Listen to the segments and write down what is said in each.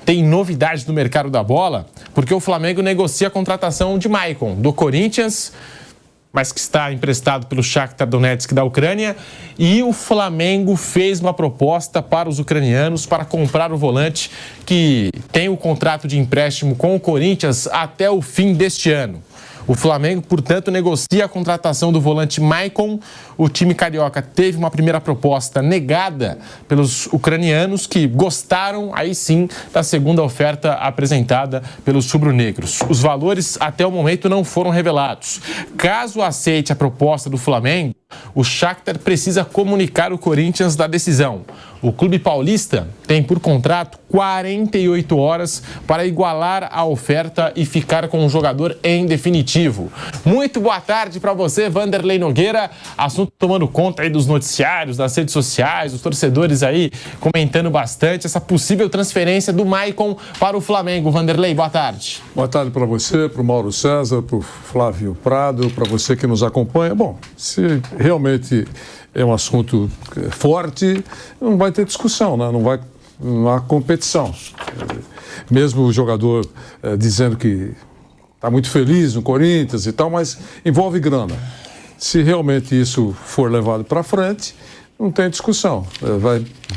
tem novidade no mercado da bola, porque o Flamengo negocia a contratação de Maicon, do Corinthians, mas que está emprestado pelo Shakhtar Donetsk da Ucrânia, e o Flamengo fez uma proposta para os ucranianos para comprar o volante que tem o contrato de empréstimo com o Corinthians até o fim deste ano. O Flamengo, portanto, negocia a contratação do volante Maicon. O time carioca teve uma primeira proposta negada pelos ucranianos, que gostaram, aí sim, da segunda oferta apresentada pelos rubro-negros. Os valores, até o momento, não foram revelados. Caso aceite a proposta do Flamengo, o Shakhtar precisa comunicar o Corinthians da decisão. O clube paulista tem por contrato 48 horas para igualar a oferta e ficar com o jogador em definitivo. Muito boa tarde para você, Vanderlei Nogueira. Assunto tomando conta aí dos noticiários, das redes sociais, os torcedores aí comentando bastante essa possível transferência do Maicon para o Flamengo. Vanderlei, boa tarde. Boa tarde para você, para o Mauro César, para o Flávio Prado, para você que nos acompanha. Bom, se realmente é um assunto forte, não vai ter discussão, né? Não há competição. Mesmo o jogador dizendo que está muito feliz no Corinthians e tal, mas envolve grana. Se realmente isso for levado para frente, não tem discussão.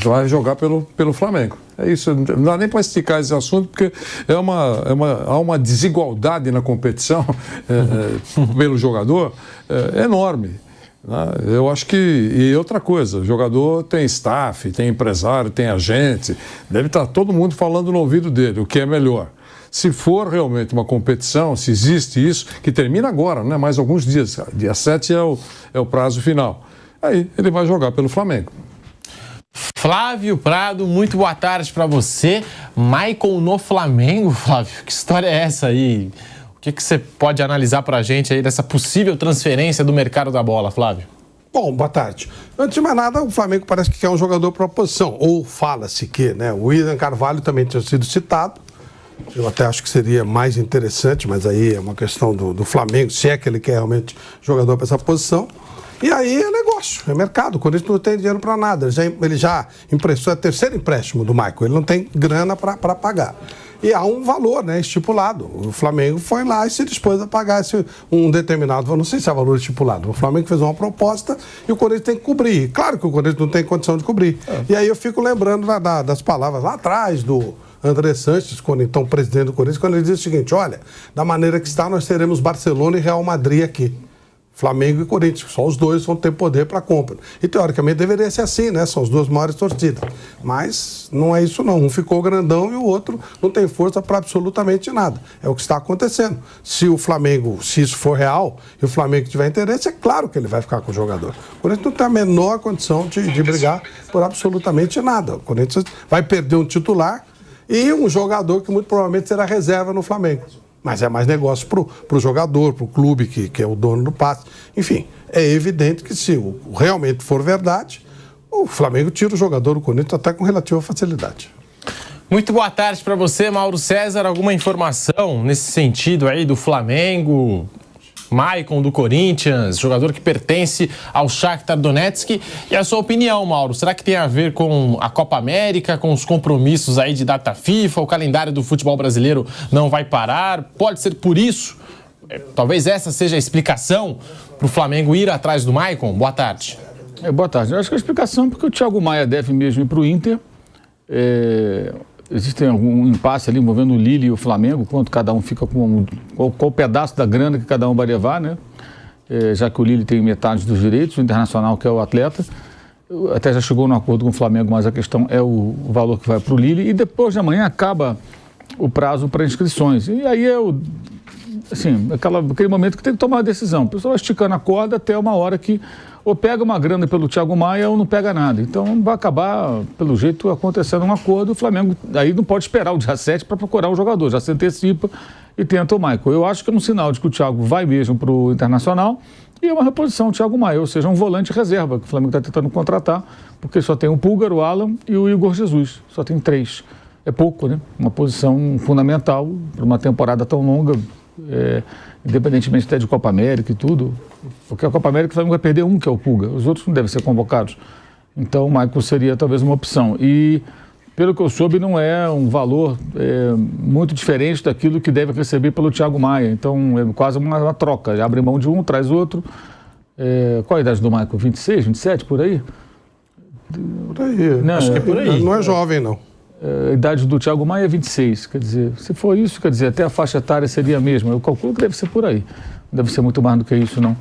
Vai jogar pelo Flamengo. É isso, não dá nem para esticar esse assunto, porque há uma desigualdade na competição pelo jogador enorme. Eu acho que... E outra coisa, o jogador tem staff, tem empresário, tem agente, deve estar todo mundo falando no ouvido dele, o que é melhor. Se for realmente uma competição, se existe isso, que termina agora, né? Mais alguns dias, dia 7 é o prazo final. Aí ele vai jogar pelo Flamengo. Flávio Prado, muito boa tarde para você. Maicon no Flamengo, Flávio, que história é essa aí? O que você pode analisar para a gente aí dessa possível transferência do mercado da bola, Flávio? Bom, boa tarde. Antes de mais nada, o Flamengo parece que quer um jogador para a posição, ou fala-se que, né? O William Carvalho também tinha sido citado. Eu até acho que seria mais interessante, mas aí é uma questão do Flamengo, se é que ele quer realmente jogador para essa posição. E aí é negócio, é mercado. Quando ele não tem dinheiro para nada, ele já emprestou, é o terceiro empréstimo do Maicon, ele não tem grana para pagar. E há um valor, né, estipulado. O Flamengo foi lá e se dispôs a pagar um determinado, não sei se é valor estipulado. O Flamengo fez uma proposta e o Corinthians tem que cobrir. Claro que o Corinthians não tem condição de cobrir. E aí eu fico lembrando das palavras lá atrás do André Sanches, quando então presidente do Corinthians, quando ele disse o seguinte: olha, da maneira que está, nós teremos Barcelona e Real Madrid aqui. Flamengo e Corinthians, só os dois vão ter poder para compra. E teoricamente deveria ser assim, né? São as duas maiores torcidas. Mas não é isso não. Um ficou grandão e o outro não tem força para absolutamente nada. É o que está acontecendo. Se o Flamengo, se isso for real, e o Flamengo tiver interesse, é claro que ele vai ficar com o jogador. O Corinthians não tem a menor condição de brigar por absolutamente nada. O Corinthians vai perder um titular e um jogador que muito provavelmente será reserva no Flamengo. Mas é mais negócio para o jogador, para o clube que é o dono do passe. Enfim, é evidente que se realmente for verdade, o Flamengo tira o jogador do Corinthians até com relativa facilidade. Muito boa tarde para você, Mauro César. Alguma informação nesse sentido aí do Flamengo? Maicon do Corinthians, jogador que pertence ao Shakhtar Donetsk. E a sua opinião, Mauro, será que tem a ver com a Copa América, com os compromissos aí de data FIFA, o calendário do futebol brasileiro não vai parar? Pode ser por isso? Talvez essa seja a explicação para o Flamengo ir atrás do Maicon? Boa tarde. Boa tarde. Eu acho que a explicação é porque o Thiago Maia deve mesmo ir para o Inter. Existe algum impasse ali envolvendo o Lille e o Flamengo, quanto cada um fica com qual pedaço da grana que cada um vai levar, né? Já que o Lille tem metade dos direitos, o Internacional que é o atleta, até já chegou num acordo com o Flamengo, mas a questão é o valor que vai para o Lille, e depois de amanhã acaba o prazo para inscrições. E aí é aquele momento que tem que tomar a decisão. O pessoal vai esticando a corda até uma hora que ou pega uma grana pelo Thiago Maia ou não pega nada. Então vai acabar, pelo jeito, acontecendo um acordo. O Flamengo aí não pode esperar o dia 7 para procurar o jogador, já se antecipa e tenta o Maicon. Eu acho que é um sinal de que o Thiago vai mesmo para o Internacional e é uma reposição do Thiago Maia, ou seja, um volante reserva que o Flamengo está tentando contratar, porque só tem o Pulgar, o Alan e o Igor Jesus, só tem 3. É pouco, né? Uma posição fundamental para uma temporada tão longa, independentemente até de Copa América e tudo, porque a Copa América o Flamengo vai perder um, que é o Pulga, os outros não devem ser convocados. Então o Maicon seria talvez uma opção. E pelo que eu soube, não é um valor muito diferente daquilo que deve receber pelo Thiago Maia. Então, é quase uma troca. Ele abre mão de um, traz outro. Qual a idade do Maicon? 26, 27, por aí? Por aí. Não, Acho que por aí. Não é jovem, não. A idade do Thiago Maia é 26. Quer dizer, se for isso, quer dizer, até a faixa etária seria a mesma. Eu calculo que deve ser por aí. Não deve ser muito mais do que isso, não.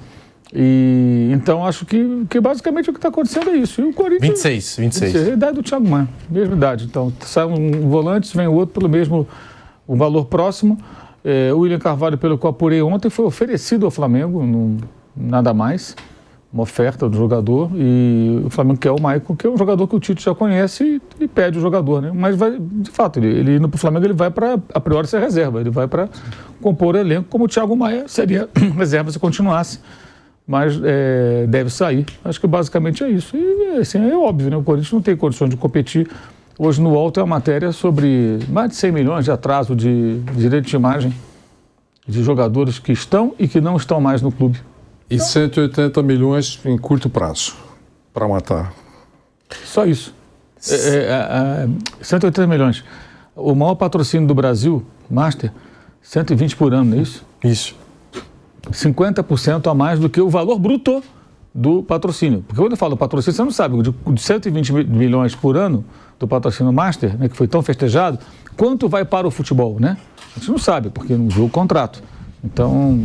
E então acho que basicamente o que está acontecendo é isso. E o Corinthians. 26. É a idade do Thiago Maia, mesma idade. Então sai um volante, vem o outro pelo mesmo o valor próximo. O William Carvalho, pelo que eu apurei ontem, foi oferecido ao Flamengo, nada mais. Uma oferta do jogador. E o Flamengo quer o Maicon, que é um jogador que o Tite já conhece e pede o jogador, né? Mas vai, de fato, ele indo para o Flamengo, ele vai para, a priori, ser reserva. Ele vai para compor o elenco, como o Thiago Maia seria reserva se continuasse. Mas deve sair. Acho que basicamente é isso. E assim, é óbvio, né? O Corinthians não tem condições de competir. Hoje no UOL tem uma matéria sobre mais de 100 milhões de atraso de direito de imagem de jogadores que estão e que não estão mais no clube. E 180 milhões em curto prazo para matar. Só isso. 180 milhões. O maior patrocínio do Brasil, Master, 120 por ano, não é isso? Isso. 50% a mais do que o valor bruto do patrocínio. Porque quando eu falo patrocínio, você não sabe, de 120 milhões por ano do patrocínio Master, né, que foi tão festejado, quanto vai para o futebol, né? A gente não sabe, porque não viu o contrato. Então,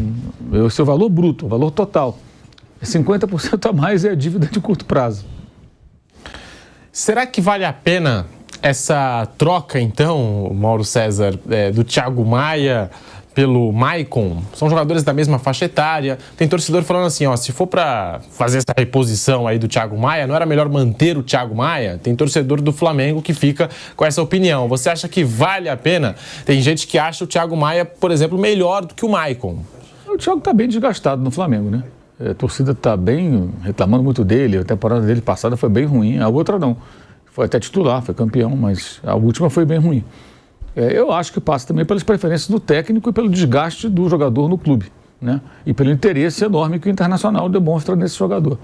esse é o valor bruto, o valor total. 50% a mais é a dívida de curto prazo. Será que vale a pena essa troca, então, Mauro César, do Thiago Maia pelo Maicon? São jogadores da mesma faixa etária. Tem torcedor falando assim, ó, se for para fazer essa reposição aí do Thiago Maia, não era melhor manter o Thiago Maia? Tem torcedor do Flamengo que fica com essa opinião. Você acha que vale a pena? Tem gente que acha o Thiago Maia, por exemplo, melhor do que o Maicon. O Thiago está bem desgastado no Flamengo, né? A torcida está bem reclamando muito dele. A temporada dele passada foi bem ruim. A outra não. Foi até titular, foi campeão, mas a última foi bem ruim. Eu acho que passa também pelas preferências do técnico e pelo desgaste do jogador no clube, né? E pelo interesse enorme que o Internacional demonstra nesse jogador.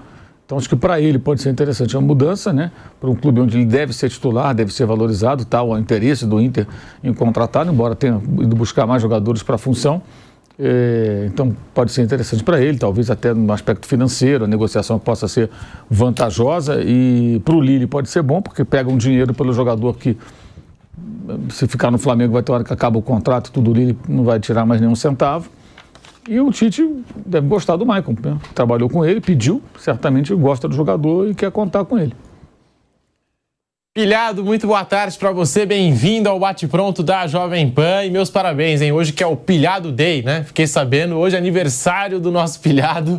Então acho que para ele pode ser interessante uma mudança, né? Para um clube onde ele deve ser titular, deve ser valorizado, tal, o interesse do Inter em contratar, embora tenha ido buscar mais jogadores para a função. Então pode ser interessante para ele, talvez até no aspecto financeiro, a negociação possa ser vantajosa, e para o Lille pode ser bom, porque pega um dinheiro pelo jogador que, se ficar no Flamengo, vai ter hora que acaba o contrato, tudo Lille não vai tirar mais nenhum centavo. E o Tite deve gostar do Maicon, né? Trabalhou com ele, pediu, certamente gosta do jogador e quer contar com ele. Pilhado, muito boa tarde para você, bem-vindo ao Bate-Pronto da Jovem Pan e meus parabéns, hein? Hoje que é o Pilhado Day, né? Fiquei sabendo, hoje é aniversário do nosso Pilhado.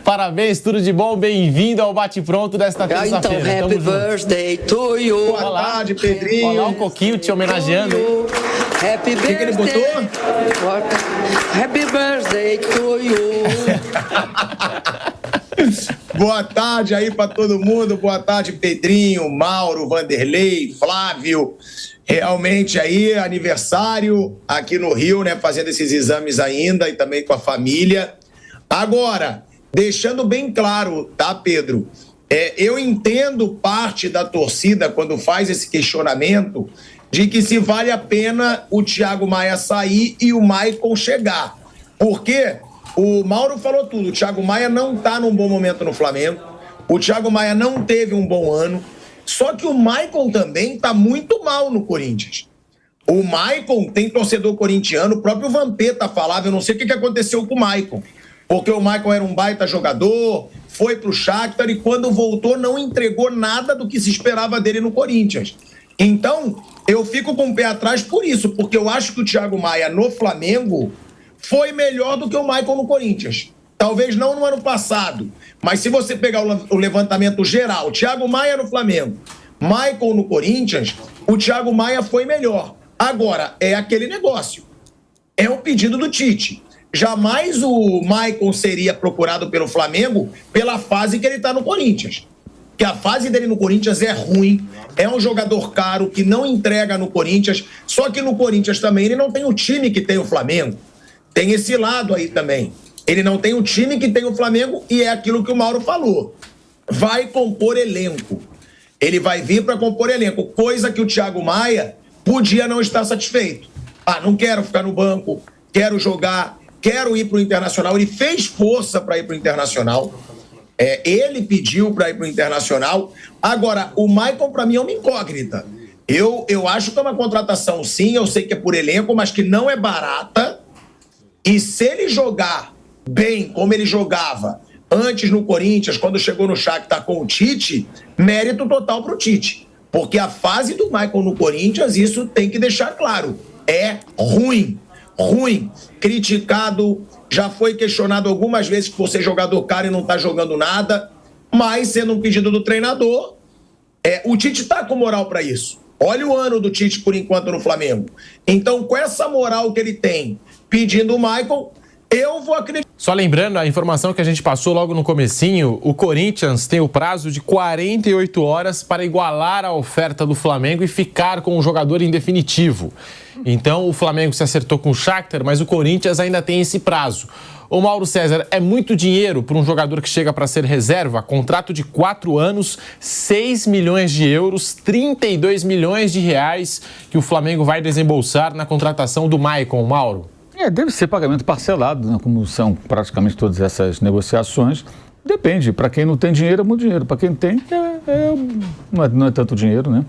Parabéns, tudo de bom, bem-vindo ao Bate-Pronto desta terça-feira. Então, happy birthday to you. Boa tarde, Pedrinho. Olha lá o Coquinho te homenageando. Happy birthday. O que ele botou? Happy birthday to you. Boa tarde aí para todo mundo. Boa tarde, Pedrinho, Mauro, Vanderlei, Flávio. Realmente aí, aniversário aqui no Rio, né? Fazendo esses exames ainda e também com a família. Agora, deixando bem claro, tá, Pedro? Eu entendo parte da torcida quando faz esse questionamento de que se vale a pena o Thiago Maia sair e o Maicon chegar. Por quê? O Mauro falou tudo, o Thiago Maia não está num bom momento no Flamengo, o Thiago Maia não teve um bom ano, só que o Maicon também está muito mal no Corinthians. O Maicon tem torcedor corintiano, o próprio Vampeta falava, eu não sei o que aconteceu com o Maicon, porque o Maicon era um baita jogador, foi pro Shakhtar e quando voltou não entregou nada do que se esperava dele no Corinthians. Então, eu fico com o pé atrás por isso, porque eu acho que o Thiago Maia no Flamengo foi melhor do que o Maicon no Corinthians. Talvez não no ano passado, mas se você pegar o levantamento geral, Thiago Maia no Flamengo, Maicon no Corinthians, o Thiago Maia foi melhor. Agora, é aquele negócio. É um pedido do Tite. Jamais o Maicon seria procurado pelo Flamengo pela fase que ele está no Corinthians. Que a fase dele no Corinthians é ruim, é um jogador caro que não entrega no Corinthians, só que no Corinthians também ele não tem o time que tem o Flamengo. Tem esse lado aí também. Ele não tem o time que tem o Flamengo e é aquilo que o Mauro falou. Vai compor elenco. Ele vai vir para compor elenco, coisa que o Thiago Maia podia não estar satisfeito. Ah, não quero ficar no banco, quero jogar, quero ir para o Internacional. Ele fez força para ir para o Internacional. Ele pediu para ir para o Internacional. Agora, o Maicon, para mim, é uma incógnita. Eu acho que é uma contratação, sim, eu sei que é por elenco, mas que não é barata. E se ele jogar bem, como ele jogava antes no Corinthians, quando chegou no Shakhtar com o Tite, mérito total para o Tite. Porque a fase do Maicon no Corinthians, isso tem que deixar claro, é ruim. Criticado, já foi questionado algumas vezes por ser jogador caro e não tá jogando nada, mas sendo um pedido do treinador, o Tite tá com moral para isso. Olha o ano do Tite por enquanto no Flamengo. Então, com essa moral que ele tem, pedindo o Maicon, eu vou acreditar. Só lembrando a informação que a gente passou logo no comecinho, o Corinthians tem o prazo de 48 horas para igualar a oferta do Flamengo e ficar com o jogador em definitivo. Então, o Flamengo se acertou com o Shakhtar, mas o Corinthians ainda tem esse prazo. Ô Mauro César, é muito dinheiro para um jogador que chega para ser reserva? Contrato de 4 anos, 6 milhões de euros, 32 milhões de reais que o Flamengo vai desembolsar na contratação do Maicon, Mauro. Deve ser pagamento parcelado, né? Como são praticamente todas essas negociações. Depende, para quem não tem dinheiro é muito dinheiro, para quem tem não é tanto dinheiro, né?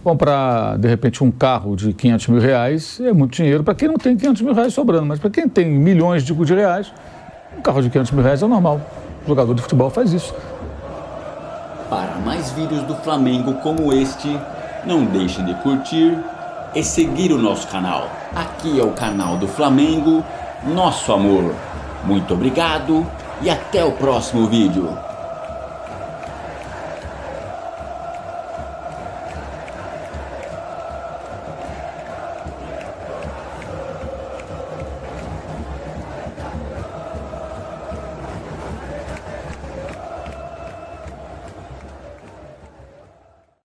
Comprar, de repente, um carro de 500 mil reais é muito dinheiro para quem não tem 500 mil reais sobrando, mas para quem tem milhões de reais, um carro de 500 mil reais é normal. O jogador de futebol faz isso. Para mais vídeos do Flamengo como este, não deixe de curtir e seguir o nosso canal. Aqui é o canal do Flamengo, nosso amor. Muito obrigado e até o próximo vídeo.